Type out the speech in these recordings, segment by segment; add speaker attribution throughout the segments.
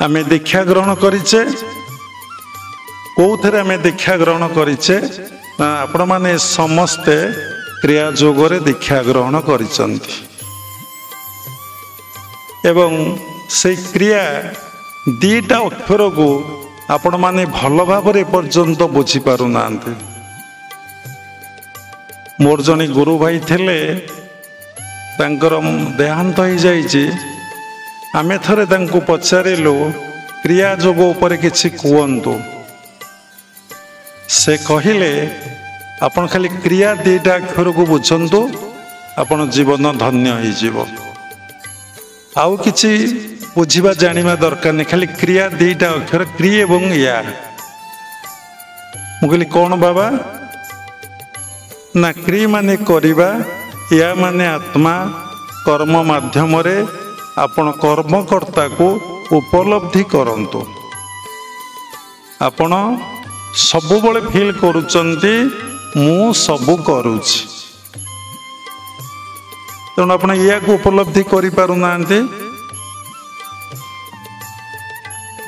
Speaker 1: आमे दीक्षा ग्रहण करिचे कौथरे आमे दीक्षा ग्रहण करिचे ना आपण माने समस्ते क्रिया जोगरे दीक्षा ग्रहण करिसंती एवं से क्रिया दीटा अक्षर को आपण माने भल भाव पर्यंत बुझी पारु नांते। मोर जने गुरु भाई थिले तांकर देहांत हो जाइए आमे थरे तांको पचारिलु क्रिया जोग उपरे किछि कहंतु से कहिले आपण खाली क्रिया दीटा अक्षर को बुझंतु आपण जीवन धन्य हो जीवो आउ किछि बुझिबा जानिबा दरकार नहीं खाली क्रिया दीटा अक्षर क्रि एवं या मु कहली कौन बाबा ना क्रि माने करिबा या माने आत्मा कर्म माध्यम रे आपण कर्मकर्ता को उपलब्धि करंतु आपण सबु बळे फील करूचंती मु सबु करूची तेणु आपण या को उपलब्धि करि पारु नांती।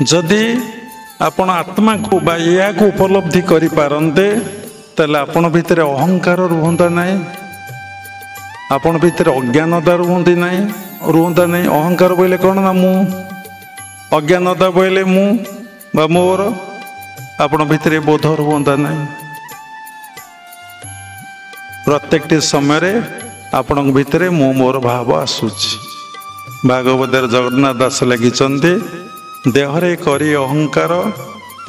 Speaker 1: जदि आपण आत्मा को बा या को उपलब्धि करि पारंते तले आपण भितर अहंकार रुहंता नहीं आपण भितर अज्ञानता रुहंती नहीं रुहंता नहीं अहंकार बोले कौन ना मु अज्ञानता बोले मु बा मोर आपण भितर बोध रुहंता नहीं प्रत्येक समय रे आपण भितर मु मोर भाव आसुची। भागवतर जगन्नाथ दास लगिचंती देहरे करी अहंकार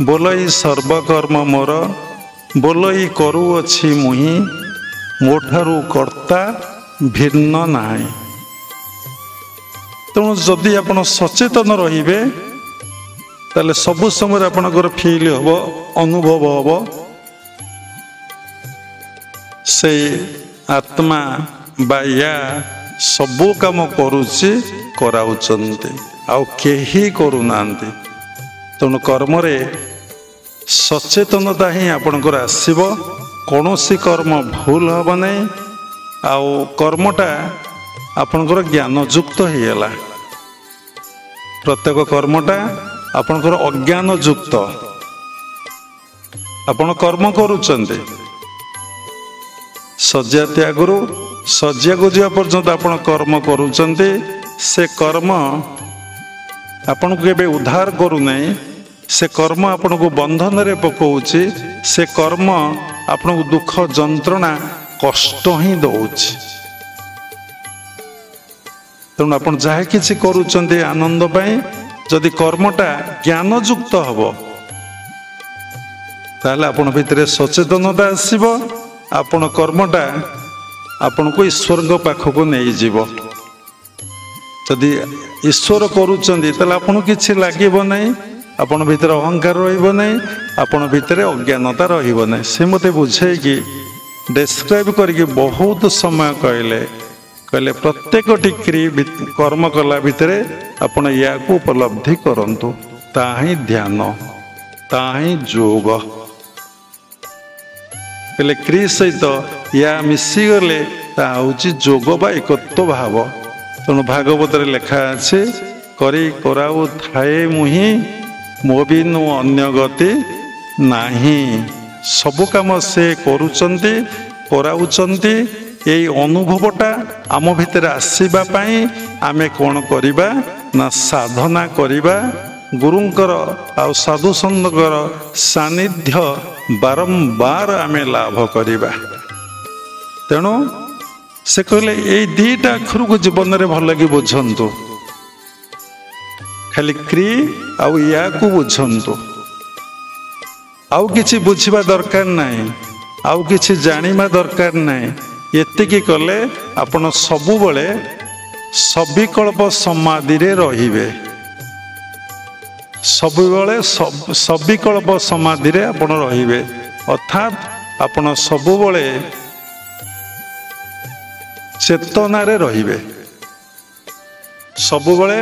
Speaker 1: बोलई सर्वकर्म मोर बोलई करू अछि मुहि मोठारू कर्ता भिन्न नाई। तेणु जदि आपण सचेतन रहिबे ताले सबु समय आपणकर फील हबो अनुभव हबो से आत्मा बाया सबु काम करूची कराउचंती आउ केही करू नांती। तेणु कर्म रे सचेतनता ही आपणकर आसीबो कौनसी कर्म भूल हब नहीं आउ कर्मटा आपणकर ज्ञान युक्त होगला प्रत्येक कर्मटा आपणकर अज्ञान युक्त आपण कर्म करूचंती सज्जा त्यागरू सज्जा को जा पर्यंत आपण कर्म करूचंती से कर्म आपण को केबे उद्धार करू नहीं से कर्म आपण को बंधन रे पकाउची से कर्म आपण को दुख जंत्रणा कष्ट ही दउची। तेणु आपण जहा किछि करूचंती आनंद पाई जदि कर्मटा ज्ञान युक्त हबो ताले आपण भितरे सचेतनता आसीबो आपण कर्मटा आपण को ईश्वर पाखक नहीं जीवो। जदि ईश्वर करूचंती ताले आपण किछि लागिबो नहीं आपण भितर अहंकार रहिबो नहीं आपण भितर अज्ञानता रहिबो नहीं। से मते बुझे कि डिस्क्राइब करके बहुत समय कहले प्रत्येक टिक्री कर्म कला भितर आपण या को उपलब्धि करंतु ताही ध्यान ताही जोग कहले क्रि सहित या मिसी गले ता होची जोग बा एकत्व भाव। तेणु भागवत लेखा अच्छे करी कराऊ थाए मुहि मो बिनु अन्य गति नाही सबु काम से करूचंती कराउचंती यही अनुभवटा आम भितर आसीबा पाई आमे कौन करिबा ना साधना करिबा गुरुंकर आउ साधु संतर सानिध्य बारंबार आमे लाभ करिबा। तेणु से कहले ये दीटा अक्षर को जीवन में भल लगी बुझंतु खाली क्रि आउ या को बुझंतु आउ किछि बुझिबा दरकार नहीं आउ किछि जानिबा दरकार नहीं एतिकी कले आपण सबु बळे सविकल्प समाधि रे रहिबे सबु बळे सविकल्प समाधि रे आपण रहिबे अर्थात आपण सबु बळे चेतना रे रहिबे सबु बळे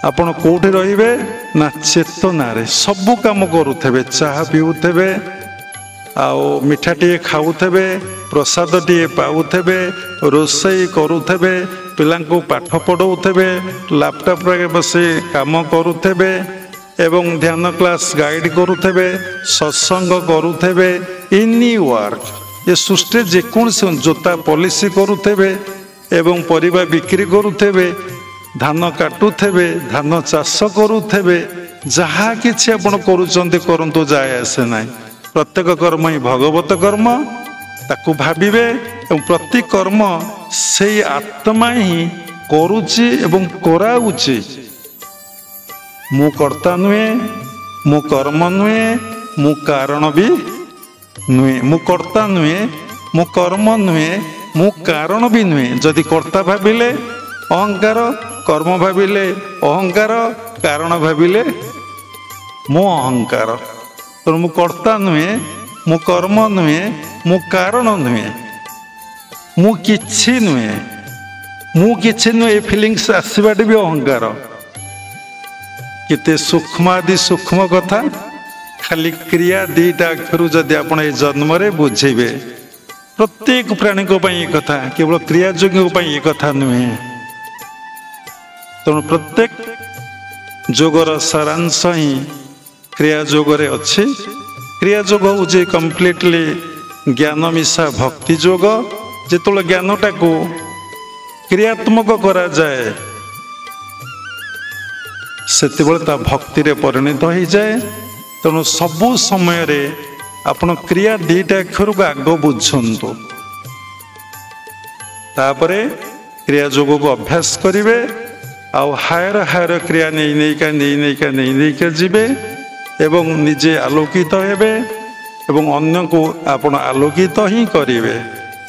Speaker 1: आपण कोठी रहिबे ना चेतना रे सबु काम करूथेबे चाह पिउथेबे ଆଉ ମିଠାଟିଏ ଖାଉଥିବେ, ପ୍ରସାଦଟିଏ ପାଉଥିବେ, ରୋଷେଇ କରୁଥିବେ, ପିଲାଙ୍କୁ ପାଠ ପଢ଼ାଉଥିବେ, ଲ୍ୟାପଟପ୍ରେ ବସି କାମ କରୁଥିବେ ଏବଂ ଧ୍ୟାନ କ୍ଲାସ୍ ଗାଇଡ଼ କରୁଥିବେ, ସତ୍ସଙ୍ଗ କରୁଥିବେ, ଏନି ୱାର୍କ ଏ ସୃଷ୍ଟିରେ ଯେକୌଣସି ଜୋତା ପଲିସି କରୁଥିବେ ଏବଂ ପରିବା ବିକ୍ରି କରୁଥିବେ, ଧାନ କାଟୁଥିବେ, ଧାନ ଚାଷ କରୁଥିବେ, ଯାହା କିଛି ଆପଣ କରୁଛନ୍ତି କରନ୍ତୁ, ଯାଏ ଆସେ ନାହିଁ। ପ୍ରତ୍ୟେକ କର୍ମ ହିଁ ଭଗବତ କର୍ମ, ତାକୁ ଭାବିବେ ଏବଂ ପ୍ରତି କର୍ମ ସେଇ ଆତ୍ମା ହିଁ କରୁଛି ଏବଂ କରାଉଛି। ମୁଁ କର୍ତ୍ତା ନୁହେଁ, ମୁଁ କର୍ମ ନୁହେଁ, ମୁଁ କାରଣ ବି ନୁହେଁ। ମୁଁ କର୍ତ୍ତା ନୁହେଁ, ମୁଁ କର୍ମ ନୁହେଁ, ମୁଁ କାରଣ ବି ନୁହେଁ। ଯଦି କର୍ତ୍ତା ଭାବିଲେ ଅହଙ୍କାର, କର୍ମ ଭାବିଲେ ଅହଙ୍କାର, କାରଣ ଭାବିଲେ ମୁଁ ଅହଙ୍କାର। ତେଣୁ ମୁଁ କର୍ତ୍ତା ନୁହେଁ, ମୁଁ କର୍ମ ନୁହେଁ, ମୁଁ କାରଣ ନୁହେଁ, ମୁଁ କିଛି ନୁହେଁ। ମୁଁ କିଛି ନୁହେଁ ଏ ଫିଲିଙ୍ଗସ୍ ଆସିବାଟା ବି ଅହଙ୍କାର। କେତେ ସୂକ୍ଷ୍ମ ଆଦି ସୂକ୍ଷ୍ମ କଥା। ଖାଲି କ୍ରିୟା ଦୁଇଟା ଅକ୍ଷରୁ ଯଦି ଆପଣ ଏ ଜନ୍ମରେ ବୁଝିବେ, ପ୍ରତ୍ୟେକ ପ୍ରାଣୀଙ୍କ ପାଇଁ ଏ କଥା, କେବଳ କ୍ରିୟା ଯୋଗୀଙ୍କ ପାଇଁ ଏ କଥା ନୁହେଁ। ତେଣୁ ପ୍ରତ୍ୟେକ ଯୋଗର ସାରାଂଶ ହିଁ କ୍ରିୟା ଯୋଗରେ ଅଛି। କ୍ରିୟା ଯୋଗ ହେଉଛି କମ୍ପ୍ଲିଟଲି ଜ୍ଞାନ ମିଶା ଭକ୍ତି ଯୋଗ। ଯେତେବେଳେ ଜ୍ଞାନଟାକୁ କ୍ରିୟାତ୍ମକ କରାଯାଏ ସେତେବେଳେ ତା ଭକ୍ତିରେ ପରିଣତ ହୋଇଯାଏ। ତେଣୁ ସବୁ ସମୟରେ ଆପଣ କ୍ରିୟା ଦୁଇଟା ଅକ୍ଷରକୁ ଆଗ ବୁଝନ୍ତୁ, ତାପରେ କ୍ରିୟା ଯୋଗକୁ ଅଭ୍ୟାସ କରିବେ। ଆଉ ହାୟର କ୍ରିୟା ନେଇକା ଯିବେ ଏବଂ ନିଜେ ଆଲୋକିତ ହେବେ ଏବଂ ଅନ୍ୟକୁ ଆପଣ ଆଲୋକିତ ହିଁ କରିବେ।